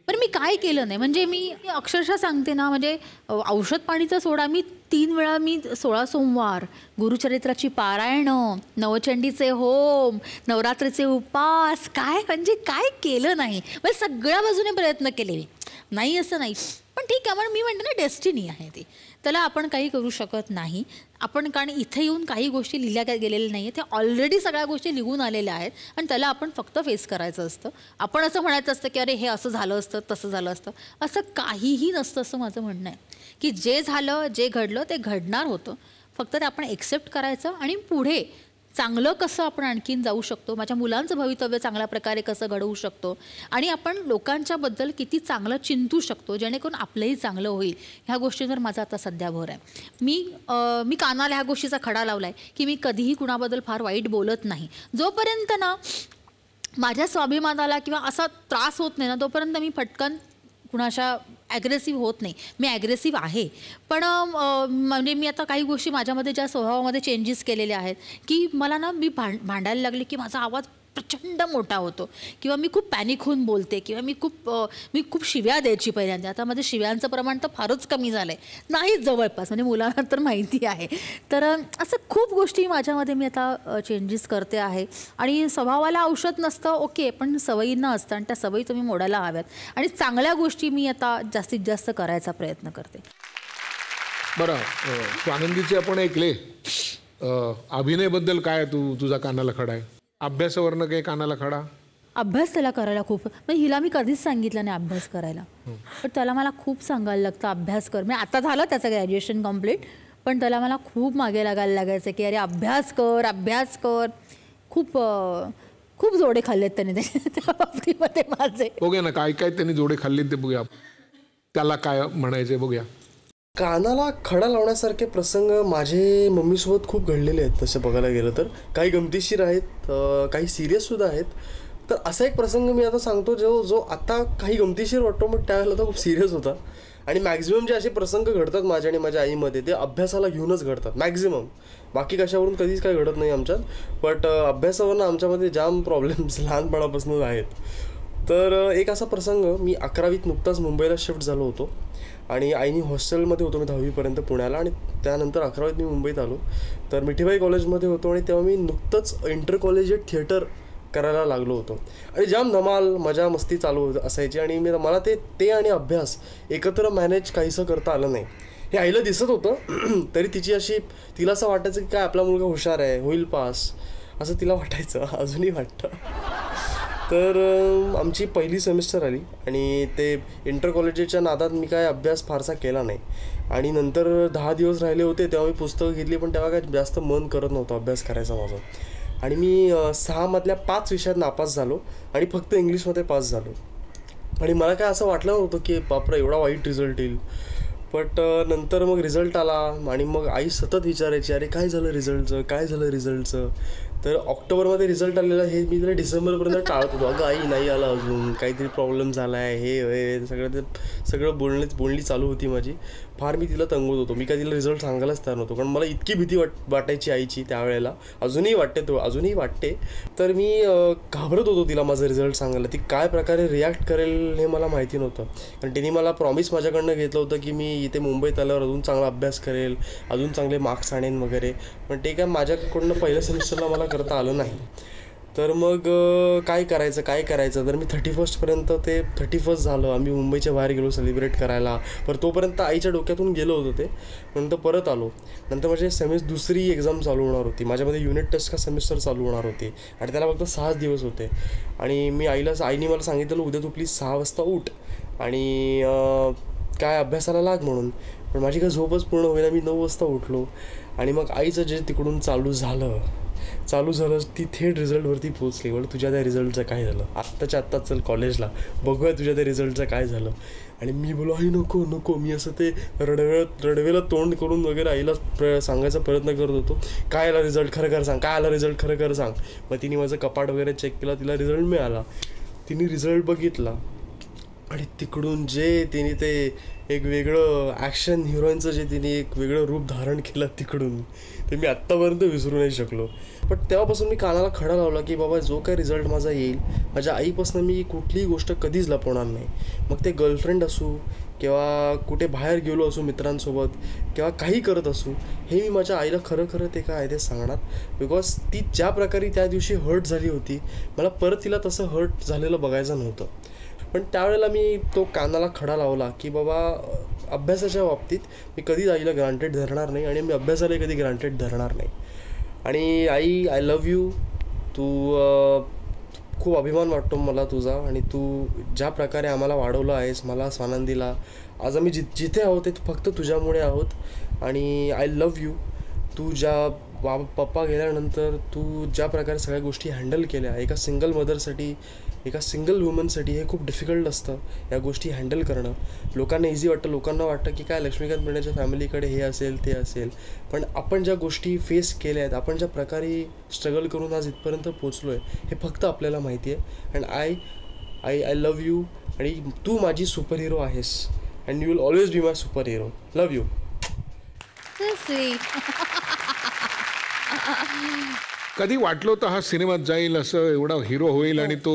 पण मी काय केलं नाही, म्हणजे मी अक्षरशः सांगते ना, म्हणजे औषध पाणीचा सोडा मी 3 वेळा मी 16 सोमवार, गुरुचरित्राची पारायणं, नवचंडीचे होम, नवरात्रीचे उपास, काय म्हणजे काय केलं नाही. म्हणजे सगळ्या बाजूने प्रयत्न केले मी, नाही असं नाही. पण ठीक आहे, पण मी म्हणते ना डेस्टिनी आहे ती, त्याला आपण काही करू शकत नाही. आपण कारण इथे येऊन काही गोष्टी लिहिल्या गेलेल्या नाही आहेत, त्या ऑलरेडी सगळ्या गोष्टी लिहून आलेल्या आहेत आणि त्याला आपण फक्त फेस करायचं असतं. आपण असं म्हणायचं असतं की अरे हे असं झालं असतं, तसं झालं असतं, असं काहीही नसतं असं माझं म्हणणं आहे. की जे झालं, जे घडलं ते घडणार होतं, फक्त ते आपण एक्सेप्ट करायचं आणि पुढे चांगलं कसं आपण आणखीन जाऊ शकतो, माझ्या मुलांचं भवितव्य चांगल्या प्रकारे कसं घडवू शकतो आणि आपण लोकांच्याबद्दल किती चांगलं चिंतू शकतो जेणेकरून आपलंही चांगलं होईल, ह्या गोष्टींवर माझा आता सध्या भर आहे. मी कानाला ह्या गोष्टीचा खडा लावला आहे की मी कधीही कुणाबद्दल फार वाईट बोलत नाही. जोपर्यंत ना माझ्या स्वाभिमानाला किंवा असा त्रास होत नाही ना, तोपर्यंत मी फटकन कुणाशा ॲग्रेसिव्ह होत नाही. मी ॲग्रेसिव्ह आहे, पण म्हणजे मी आता काही गोष्टी माझ्यामध्ये ज्या स्वभावामध्ये चेंजेस केलेले आहेत की मला ना मी भांडायला लागले की माझा आवाज प्रचंड मोठा होतो किंवा मी खूप पॅनिक होऊन बोलते किंवा मी खूप शिव्या द्यायची पहिल्यांदा. आता माझं शिव्यांचं प्रमाण तर फारच कमी झालं आहे, नाहीच जवळपास, म्हणजे मुलांना तर माहिती आहे. तर असं खूप गोष्टी माझ्यामध्ये मी आता चेंजेस करते आहे. आणि स्वभावाला औषध नसतं ओके, पण सवयींना असतं आणि त्या सवयी तुम्ही मोडायला हव्यात आणि चांगल्या गोष्टी मी आता जास्तीत जास्त करायचा प्रयत्न करते. बरं, स्वानंदीचे आपण ऐकले, अभिनयबद्दल काय तुझा कानाला खडा आहे? अभ्यासावरनं काही कानाला खडा? अभ्यास त्याला करायला खूप, म्हणजे हिला मी कधीच सांगितलं नाही अभ्यास करायला, पण त्याला मला खूप सांगायला लागतं अभ्यास कर. म्हणजे आता झालं त्याचं ग्रॅज्युएशन कम्प्लीट, पण त्याला मला खूप मागे लागायला लागायचं की अरे अभ्यास कर, अभ्यास कर. खूप जोडे खाल्लेत त्याने त्या बाबतीमध्ये माझे. बघूया ना काय काय त्यांनी जोडे खाल्ले ते बघूया, त्याला काय म्हणायचे बघूया. कानाला खडा लावण्यासारखे प्रसंग माझे मम्मीसोबत खूप घडलेले आहेत तसं बघायला गेलं तर. काही गमतीशीर आहेत, काही सिरियससुद्धा आहेत. तर असा एक प्रसंग मी आता सांगतो जो आता काही गमतीशीर वाटतो, पण त्यावेळेला तो खूप सिरियस होता. आणि मॅक्झिमम जे असे प्रसंग घडतात माझ्या आणि माझ्या आईमध्ये ते अभ्यासाला घेऊनच घडतात मॅक्झिमम. बाकी कशावरून कधीच काही घडत नाही आमच्यात, बट अभ्यासावरून आमच्यामध्ये जाम प्रॉब्लेम्स लहानपणापासून आहेत. तर एक असा प्रसंग, मी 11वीत नुकताच मुंबईला शिफ्ट झालो होतो आणि आईनी हॉस्टेलमध्ये होतो मी 10वीपर्यंत पुण्याला, आणि त्यानंतर 11वीत मी मुंबईत आलो. तर मिठीबाई कॉलेजमध्ये होतो आणि तेव्हा मी नुकतंच इंटर कॉलेजिएट थिएटर करायला लागलो होतो आणि जाम धमाल मजा मस्ती चालू असायची. आणि मला ते आणि अभ्यास एकत्र मॅनेज काहीसं करता आलं नाही. हे आईला दिसत होतं, तरी तिला असं वाटायचं की काय आपला मुलगा हुशार आहे, होईल पास, असं तिला वाटायचं, अजूनही वाटतं. तर आमची पहिली सेमिस्टर आली आणि ते इंटर कॉलेजच्या नादात मी काय अभ्यास फारसा केला नाही. आणि नंतर 10 दिवस राहिले होते तेव्हा मी पुस्तकं घेतली, पण तेव्हा काय जास्त मन करत नव्हतं अभ्यास करायचा माझा. आणि मी 6 मधल्या 5 विषयात नापास झालो आणि फक्त इंग्लिशमध्ये पास झालो. आणि मला काय असं वाटलं नव्हतं की बापरे एवढा वाईट रिझल्ट येईल. बट नंतर मग रिझल्ट आला आणि मग आई सतत विचारायची अरे काय झालं रिझल्टचं. तर ऑक्टोबरमध्ये रिझल्ट आलेला हे मी तिला डिसेंबरपर्यंत टाळत होतो, अगं आई नाही आला अजून, काहीतरी प्रॉब्लेम झाला आहे, हे सगळं बोलणी चालू होती माझी. फार मी तिला तंगवत होतो, मी काय तिला रिझल्ट सांगायलाच तयार नव्हतो, कारण मला इतकी भीती वाटायची आईची त्यावेळेला, अजूनही वाटते. तर मी घाबरत होतो तिला माझा रिझल्ट सांगायला. ती काय प्रकारे रिॲक्ट करेल हे मला माहिती नव्हतं, कारण तिने मला प्रॉमिस माझ्याकडनं घेतलं होतं की मी इथे मुंबईत आल्यावर अजून चांगला अभ्यास करेल, अजून चांगले मार्क्स आणेन वगैरे. पण ते काय माझ्याकडनं पहिल्या सेमिस्टरला मला करता आलं नाही. तर मग काय करायचं तर मी 31st ते 31st झालं. आम्ही मुंबईच्या बाहेर गेलो सेलिब्रेट करायला. पण तोपर्यंत आईच्या डोक्यातून गेलो होतो ते. नंतर परत आलो. नंतर माझे दुसरी एक्झाम चालू होणार होती. माझ्यामध्ये युनिट टेस्ट का सेमिस्टर चालू होणार होती आणि त्याला फक्त 6 दिवस होते. आणि मी आईने मला सांगितलं उद्या तू प्लीज 6 वाजता उठ आणि काय अभ्यासाला लाग म्हणून. पण माझी काय झोपच पूर्ण होईना. मी 9 वाजता उठलो आणि मग आईचं जे तिकडून चालू झालं ती थेट रिझल्टवरती पोहोचली. म्हणजे तुझ्या त्या रिझल्टचं काय झालं, आत्ताच्या आत्ताच चल कॉलेजला बघूया तुझ्या त्या रिझल्टचं काय झालं. आणि मी बोलो आई नको मी असं ते रडवेला तोंड करून वगैरे आईला सांगायचा प्रयत्न करत होतो. काय आला रिझल्ट खरं सांग, काय आला रिझल्ट खरं सांग. मग तिने माझं कपाट वगैरे चेक केला, तिला रिझल्ट मिळाला. तिने रिझल्ट बघितला आणि तिकडून जे तिने ते एक वेगळं ॲक्शन हिरोईनचं जे तिने एक वेगळं रूप धारण केलं तिकडून, ते मी आत्तापर्यंत विसरू नाही शकलो. पण तेव्हापासून मी कानाला खडा लावला की बाबा जो काय रिझल्ट माझा येईल, माझ्या आईपासून मी कुठलीही गोष्ट कधीच लपवणार नाही. मग ते गर्लफ्रेंड असू किंवा कुठे बाहेर गेलो असू मित्रांसोबत किंवा काही करत असू, हे मी माझ्या आईला खरं ते काय आहे ते सांगणार. बिकॉज ती ज्या प्रकारे त्या दिवशी हर्ट झाली होती, मला परत तिला तसं हर्ट झालेलं बघायचं नव्हतं. पण त्यावेळेला मी तो कानाला खडा लावला की बाबा अभ्यासाच्या बाबतीत मी कधीच आईला ग्रांटेड धरणार नाही आणि मी अभ्यासालाही कधी ग्रांटेड धरणार नाही. आणि आई, आय लव्ह यू. तू खूप अभिमान वाटतो मला तुझा आणि तू ज्या प्रकारे आम्हाला वाढवलं आहेस, मला स्वानंद दिला. आज आम्ही जिथे आहोत ते फक्त तुझ्यामुळे आहोत. आणि आय लव्ह यू. तू ज्या पप्पा गेल्यानंतर तू ज्या प्रकारे सगळ्या गोष्टी हँडल केल्या, एका सिंगल मदरसाठी, एका सिंगल वुमनसाठी हे खूप डिफिकल्ट असतं या गोष्टी हँडल करणं. लोकांना इझी वाटतं, लोकांना वाटतं की काय लक्ष्मीकांत बेर्डेच्या फॅमिलीकडे हे असेल ते असेल. पण आपण ज्या गोष्टी फेस केल्या आहेत, आपण ज्या प्रकारे स्ट्रगल करून आज इथपर्यंत पोचलो आहे, हे फक्त आपल्याला माहिती आहे. And I love you. आणि तू माझी सुपर हिरो आहेस and you will always be my super hero. Love you. कधी वाटलं होतं हा सिनेमात जाईल, असं एवढा हिरो होईल, आणि तो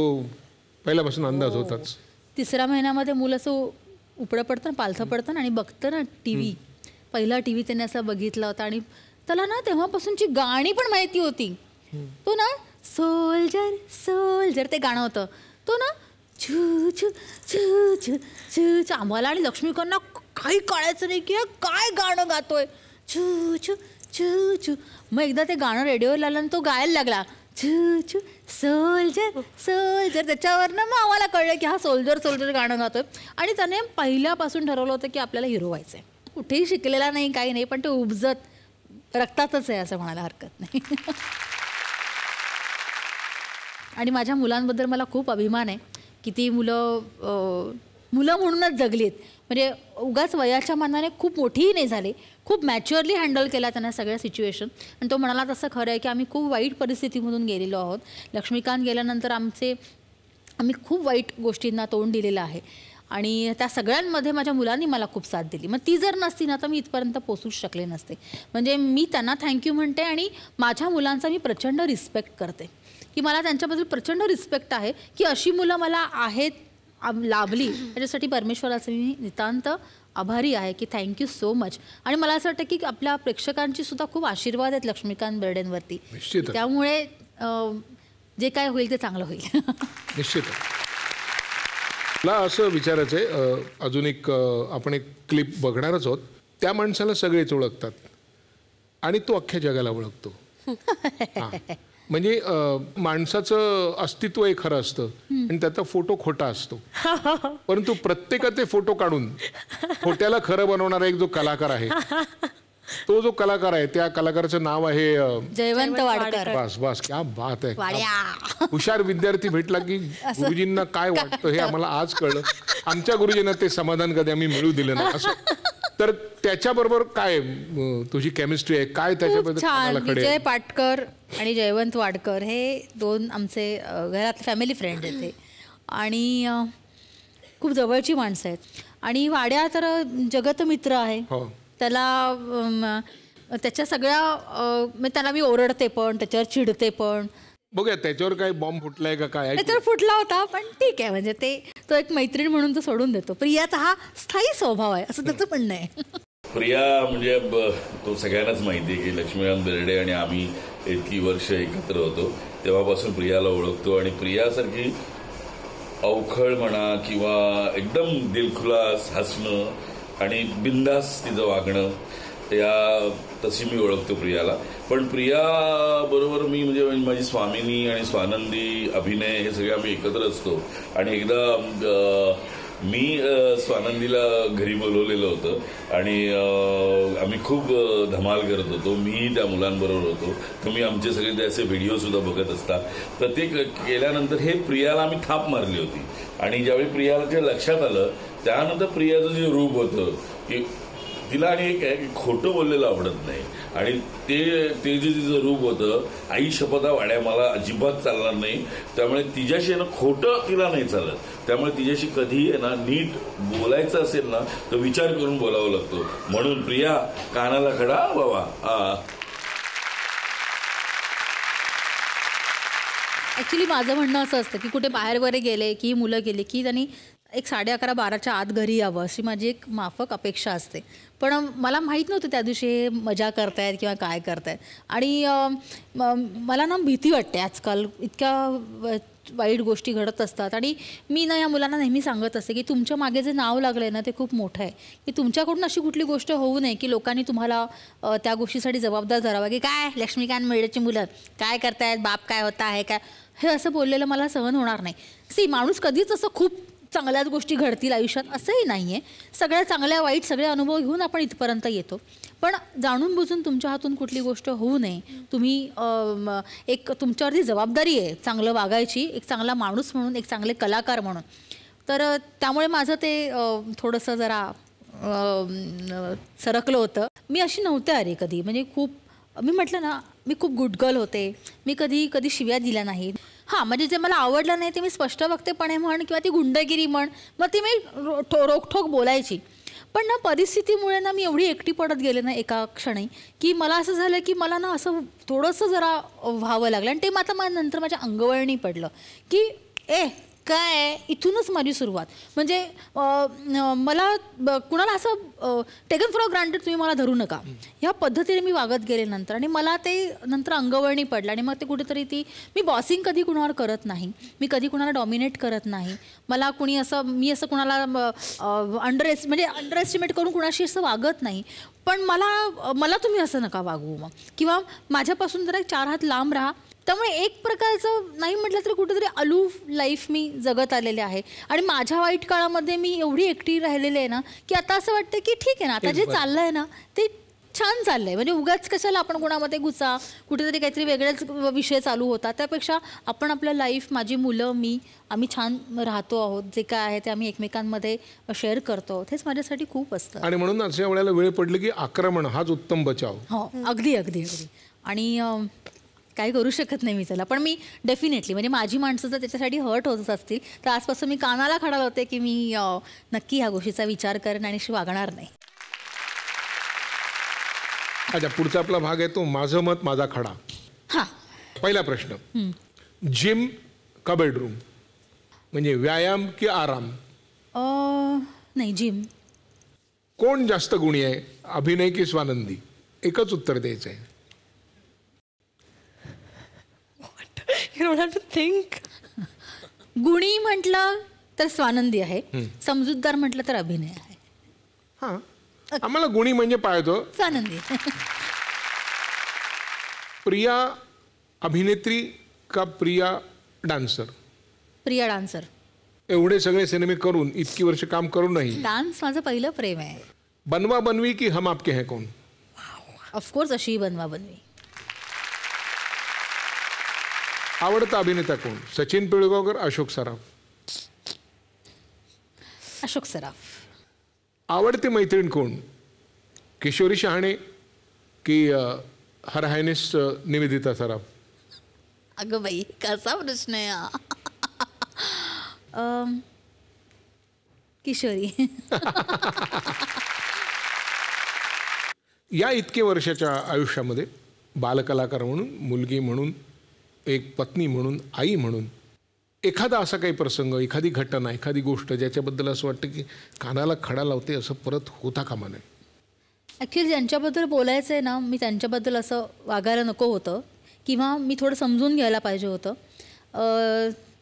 पहिल्यापासून अंदाज होताच. 3ऱ्या महिन्यामध्ये मुलं असं उपडं पडतं ना, पालथं पडतं ना, आणि बघतं ना TV. पहिला TV त्याने असा बघितला होता आणि त्याला ना तेव्हापासूनची गाणी पण माहिती होती. तो ना सोल्जर ते गाणं होतं. तो ना छू छू छू छू छू छू. आम्हाला आणि लक्ष्मीकांना काही कळायचं नाही की काय गाणं गातोय. छू छू छू छू. मग एकदा ते गाणं रेडिओवर लावलं आणि तो गायला लागला, छू छू सोल्जर. त्याच्यावरनं मग आम्हाला कळलं की हा सोल्जर गाणं गातोय. आणि त्याने पहिल्यापासून ठरवलं होतं की आपल्याला हिरो व्हायचं आहे. कुठेही शिकलेला नाही, काही नाही, पण ते उपजत रक्तातच आहे असं म्हणायला हरकत नाही. आणि माझ्या मुलांबद्दल मला खूप अभिमान आहे की ती मुलं म्हणूनच जगलीत. म्हणजे उगाच वयाच्या मानाने खूप मोठीही नाही झाली, खूप मॅच्युअरली हँडल केला त्यांना सगळ्या सिच्युएशन. आणि तो म्हणाला तसं खरं आहे की आम्ही खूप वाईट परिस्थितीमधून गेलेलो आहोत. लक्ष्मीकांत गेल्यानंतर आम्ही खूप वाईट गोष्टींना तोंड दिलेलं आहे आणि त्या सगळ्यांमध्ये माझ्या मुलांनी मला खूप साथ दिली. मग ती जर नसती ना तर मी इथपर्यंत पोचूच शकले नसते. म्हणजे मी त्यांना थँक्यू म्हणते आणि माझ्या मुलांचा मी प्रचंड रिस्पेक्ट करते की मला त्यांच्याबद्दल प्रचंड रिस्पेक्ट आहे की अशी मुलं मला आहेत, लाभली. त्याच्यासाठी परमेश्वराचं मी नितांत आभारी आहे की थँक्यू सो मच. आणि मला असं वाटतं की आपल्या प्रेक्षकांची सुद्धा खूप आशीर्वाद आहेत लक्ष्मीकांत बेर्डेंवरती. त्यामुळे जे काय होईल ते चांगलं होईल. निश्चित. मला असं विचारायचं आहे, अजून एक आपण एक क्लिप बघणारच आहोत. त्या माणसाला सगळेच ओळखतात आणि तो अख्ख्या जगाला ओळखतो. म्हणजे माणसाचं अस्तित्व हे खरं असतं आणि त्याचा फोटो खोटा असतो. परंतु प्रत्येकाचे फोटो काढून खोट्याला खरं बनवणारा एक जो कलाकार आहे, तो जो कलाकार आहे त्या कलाकाराचं नाव आहे जयवंत वाडकर. बस क्या बात आहे. हुशार विद्यार्थी भेटला की गुरुजींना काय वाटतं हे आम्हाला आज कळलं. आमच्या गुरुजींना ते समाधान कधी आम्ही मिळू दिलं नाही असं. तर त्याच्याबरोबर काय तुझी केमिस्ट्री आहे, काय त्याच्याबद्दल? छान. विजय पाटकर आणि जयवंत वाडकर हे दोन आमचे घरात फॅमिली फ्रेंड आहेत आणि खूप जवळची माणसं आहेत. आणि वाड्या तर जगत मित्र आहे. त्याला त्याच्या सगळ्या त्याला मी ओरडते पण त्याच्यावर चिडते पण. बघूया त्याच्यावर काही बॉम्ब फुटलाय का काय? त्याच्यावर फुटला होता पण ठीक आहे. म्हणजे तो एक मैत्रीण म्हणून तो सोडून देतो. प्रियाचा हा स्थायी स्वभाव आहे असं त्याचं म्हणणं आहे. प्रिया म्हणजे तो सगळ्यांनाच माहिती आहे की लक्ष्मीकांत बेर्डे आणि आम्ही इतकी वर्ष एकत्र होतो तेव्हापासून प्रियाला ओळखतो. आणि प्रियासारखी अवखळ म्हणा किंवा एकदम दिलखुलास हसणं आणि बिंदास तिचं वागणं तशी मी ओळखतो प्रियाला. पण प्रिया बरोबर मी म्हणजे माझी स्वामिनी आणि स्वानंदी अभिनय हे सगळे आम्ही एकत्र असतो. आणि एकदा मी स्वानंदीला घरी बोलवलेलं होतं आणि आम्ही खूप धमाल करत होतो. मीही त्या मुलांबरोबर होतो. तुम्ही आमचे सगळे त्याचे व्हिडिओसुद्धा बघत असता. तर ते केल्यानंतर हे प्रियाला आम्ही थाप मारली होती. आणि ज्यावेळी प्रियाला ते लक्षात आलं त्यानंतर प्रियाचं जे रूप होतं की तिला आणि एक आहे की खोटं बोललेलं आवडत नाही. आणि ते जे तिचं रूप होतं आई शपथा वाड्या मला अजिबात चालणार नाही. त्यामुळे तिच्याशी ना खोटं तिला नाही चालत. त्यामुळे तिच्याशी कधीही आहे ना नीट बोलायचं असेल ना तर विचार करून बोलावं लागतो. म्हणून प्रिया कानाला खडा बाबा. ॲक्च्युली माझं म्हणणं असं असतं की कुठे बाहेर वगैरे गेले की मुलं गेली की त्यांनी एक 11:30-12च्या आत घरी यावं अशी माझी एक माफक अपेक्षा असते. पण मला माहीत नव्हतं त्या दिवशी हे मजा करतायत किंवा काय करतायत. आणि मला ना भीती वाटते आजकाल इतक्या वाईट गोष्टी घडत असतात. आणि मी ना या मुलांना नेहमी सांगत असते की तुमच्या मागे जे नाव लागलं आहे ना ते खूप मोठं आहे. की तुमच्याकडून अशी कुठली गोष्ट होऊ नये की लोकांनी तुम्हाला त्या गोष्टीसाठी जबाबदार धरावा की काय लक्ष्मीकांत बेर्डेची मुलं काय करतायत बाप काय होता आहे काय हे असं बोललेलं मला सहन होणार नाही. सी माणूस कधीच असं खूप चांगल्याच गोष्टी घडतील आयुष्यात असंही नाही आहे. सगळ्या चांगल्या वाईट सगळे अनुभव घेऊन आपण इथपर्यंत येतो. पण जाणून बुजून तुमच्या हातून कुठली गोष्ट होऊ नये. तुम्ही एक तुमच्यावरती जबाबदारी आहे चांगलं वागायची एक चांगला माणूस म्हणून एक चांगले कलाकार म्हणून. तर त्यामुळे माझं ते थोडंसं जरा सरकलं होतं. मी अशी नव्हते अरे कधी म्हणजे खूप मी म्हटलं ना मी खूप गुड गर्ल होते. मी कधी शिव्या दिल्या नाहीत. हां म्हणजे जे मला आवडलं नाही ते मी स्पष्ट वक्तेपणे म्हण किंवा ती गुंडगिरी म्हण मग ती मी रोखठोक बोलायची. पण ना परिस्थितीमुळे ना मी एवढी एकटी पडत गेले ना एका क्षणी की मला असं झालं की मला ना असं थोडंसं जरा व्हावं लागलं. आणि ते माझं नंतर माझ्या अंगवळणी पडलं की काय इथूनच माझी सुरुवात. म्हणजे मला कुणाला असं टेकन फॉर ग्रांटेड तुम्ही मला धरू नका ह्या पद्धतीने मी वागत गेले नंतर. आणि मला ते नंतर अंगवळणी पडलं. आणि मग ते कुठेतरी मी बॉसिंग कधी कुणावर करत नाही. मी कधी कुणाला डॉमिनेट करत नाही. मला कुणी असं मी असं कुणाला अंडर एस्टिमेट करून कुणाशी असं वागत नाही. पण मला तुम्ही असं नका वागवू मग किंवा माझ्यापासून जरा 4 हात लांब राहा. त्यामुळे एक प्रकारचं नाही म्हटलं तरी कुठेतरी अलूफ लाईफ मी जगत आलेले आहे. आणि माझ्या वाईट काळामध्ये मी एवढी एकटी राहिलेली आहे ना की आता असं वाटतं की ठीक आहे ना आता जे चाललं आहे ना ते छान चाललं आहे. म्हणजे उगाच कशाला आपण कोणामध्ये घुसा कुठेतरी काहीतरी वेगळेच विषय चालू होतात. त्यापेक्षा आपण आपलं लाईफ माझी मुलं मी आम्ही छान राहतो आहोत. जे काय आहे ते आम्ही एकमेकांमध्ये शेअर करतो आहोत. हेच माझ्यासाठी खूप असतं. आणि म्हणून अशा वेळेला वेळ पडली की आक्रमण हाच उत्तम बचाव. हो अगदी अगदी अगदी. आणि काही करू शकत नाही मी त्याला. पण मी डेफिनेटली म्हणजे माझी माणसं जर त्याच्यासाठी हर्ट होतच असतील तर आजपासून मी कानाला खडा लावते की मी नक्की ह्या गोष्टीचा विचार करेन आणि वागणार नाही. अच्छा पुढचा आपला भाग आहे तो माझं मत माझा खडा. हां पहिला प्रश्न जिम का बेडरूम म्हणजे व्यायाम की आराम. नाही जिम. कोण जास्त गुणी आहे अभिनय की स्वानंदी. एकच उत्तर द्यायचं आहे. You don't have to think. गुणी म्हटलं तर स्वानंदी आहे. समजूतदार म्हटलं तर अभिनय आहे. हां आम्हाला गुणी म्हणजे पाहतो स्वानंदी. प्रिया अभिनेत्री का प्रिया डान्सर. प्रिया डान्सर. एवढे सगळे सिनेमे करून इतकी वर्ष काम करूनही डान्स माझं पहिलं प्रेम आहे. बनवा बनवी की हम आपके हैं कौन. ऑफकोर्स अशी बनवा बनवी. आवडता अभिनेता कोण सचिन पिळगावकर अशोक सराफ. अशोक सराफ. आवडते मैत्रीण कोण किशोरी शहाणे की हर हायनेस निवेदिता सराफ. अगं बाई कसा प्रश्न आहे हा. किशोरी. या इतके वर्षाच्या आयुष्यामध्ये बालकलाकार म्हणून मुलगी म्हणून एक पत्नी म्हणून आई म्हणून एखादा असा काही प्रसंग एखादी घटना एखादी गोष्ट ज्याच्याबद्दल असं वाटतं की कानाला खडा लावते असं परत होता कामा नये. ॲक्च्युली ज्यांच्याबद्दल बोलायचं आहे ना, मी त्यांच्याबद्दल असं वागायला नको होतं किंवा मी थोडं समजून घ्यायला पाहिजे होतं.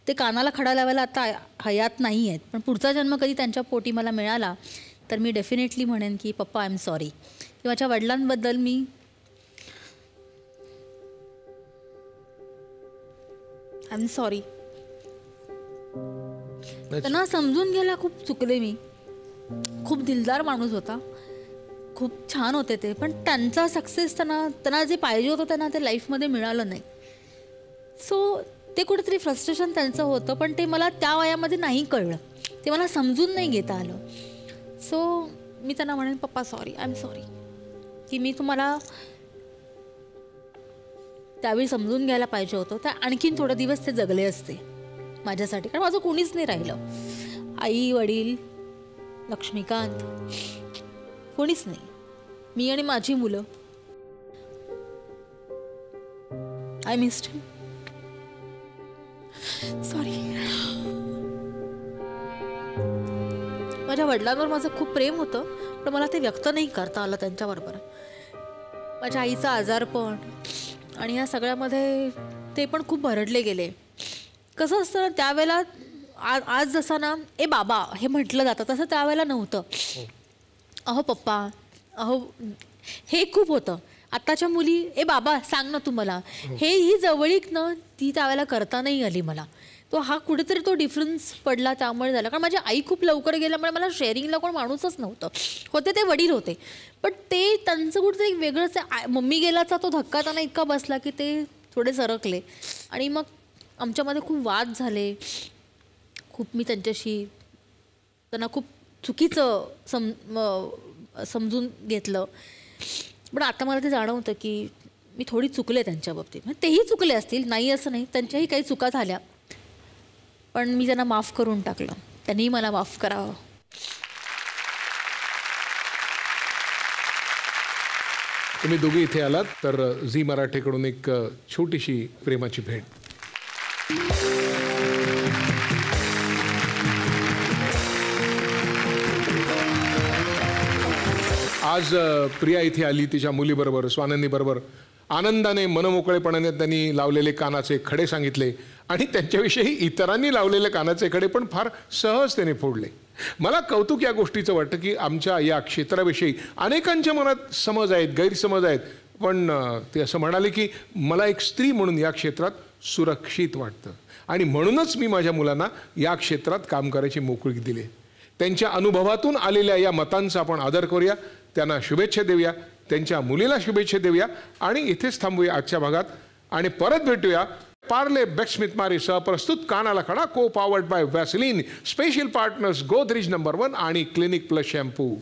ते कानाला खडा लावायला आता हयात नाही आहेत, पण पुढचा जन्म कधी त्यांच्या पोटी मला मिळाला तर मी डेफिनेटली म्हणेन की पप्पा आय एम सॉरी. किंवा माझ्या वडिलांबद्दल मी आय एम सॉरी. त्यांना समजून घ्यायला खूप चुकले मी. खूप दिलदार माणूस होता, खूप छान होते ते, पण त्यांचा सक्सेस त्यांना जे पाहिजे होतं त्यांना ते लाईफमध्ये मिळालं नाही. सो ते कुठेतरी फ्रस्ट्रेशन त्यांचं होतं, पण ते मला त्या वयामध्ये नाही कळलं, ते मला समजून नाही घेता आलं. सो मी त्यांना म्हणेन पप्पा सॉरी, आय एम सॉरी की मी तुम्हाला त्यावेळी समजून घ्यायला पाहिजे होतं. तर आणखीन थोडे दिवस ते जगले असते माझ्यासाठी, कारण माझं कोणीच नाही राहिलं. आई वडील लक्ष्मीकांत कोणीच नाही, मी आणि माझी मुलं. I missed him. सॉरी. माझ्या वडिलांवर माझं खूप प्रेम होतं, पण मला ते व्यक्त नाही करता आलं त्यांच्याबरोबर. माझ्या आईचा आजारपण आणि या सगळ्यामध्ये ते पण खूप भरडले गेले. कसं असतं ना त्यावेळेला, आज जसं ना ए बाबा हे म्हटलं जातं तसं त्यावेळेला नव्हतं. अहो पप्पा, अहो हे खूप होतं. आत्ताच्या मुली ए बाबा सांग ना तुम्हाला, हे ही जवळीक ना ती त्यावेळेला करता नाही आली मला. तो हा कुठेतरी तो डिफरन्स पडला त्यामुळे झाला. कारण माझी आई खूप लवकर गेल्यामुळे मला शेअरिंगला कोण माणूसच नव्हतं. होते ते वडील होते, पण ते त्यांचं कुठेतरी एक वेगळंच. मम्मी गेल्याचा तो धक्का त्यांना इतका बसला की ते थोडे सरकले आणि मग आमच्यामध्ये खूप वाद झाले. खूप मी त्यांना खूप चुकीचं समजून घेतलं. पण आता मला ते जाणवतं की मी थोडी चुकले त्यांच्या बाबतीत. तेही चुकले असतील, नाही असं नाही, त्यांच्याही काही चुका झाल्या, पण मी त्यांना माफ करून टाकलं, त्यांनीही मला माफ करावं. तुम्ही दोघे इथे आलात तर झी मराठीकडून एक छोटीशी प्रेमाची भेट. आज प्रिया इथे आली तिच्या मुलीबरोबर, स्वानंदीबरोबर. आनंदाने मनमोकळेपणाने त्यांनी लावलेले कानाचे खडे सांगितले आणि त्यांच्याविषयी इतरांनी लावलेले कानाचे खडे पण फार सहजतेने फोडले. मला कौतुक या गोष्टीचं वाटतं की आमच्या या क्षेत्राविषयी अनेकांच्या मनात समज आहेत, गैरसमज आहेत, पण ते असं म्हणाले की मला एक स्त्री म्हणून या क्षेत्रात सुरक्षित वाटतं आणि म्हणूनच मी माझ्या मुलांना या क्षेत्रात काम करायची मोकळीक दिली. त्यांच्या अनुभवातून आलेल्या या मतांचा आपण आदर करूया, त्यांना शुभेच्छा देऊया, त्यांच्या मुलीला शुभेच्छा देऊया आणि इथेच थांबूया आजच्या भागात आणि परत भेटूया. पार्ले बेक्समिथ मारी सह प्रस्तुत कानाला खडा, को powered by Vaseline, special partners Godrej number 1 आणि क्लिनिक प्लस शॅम्पू.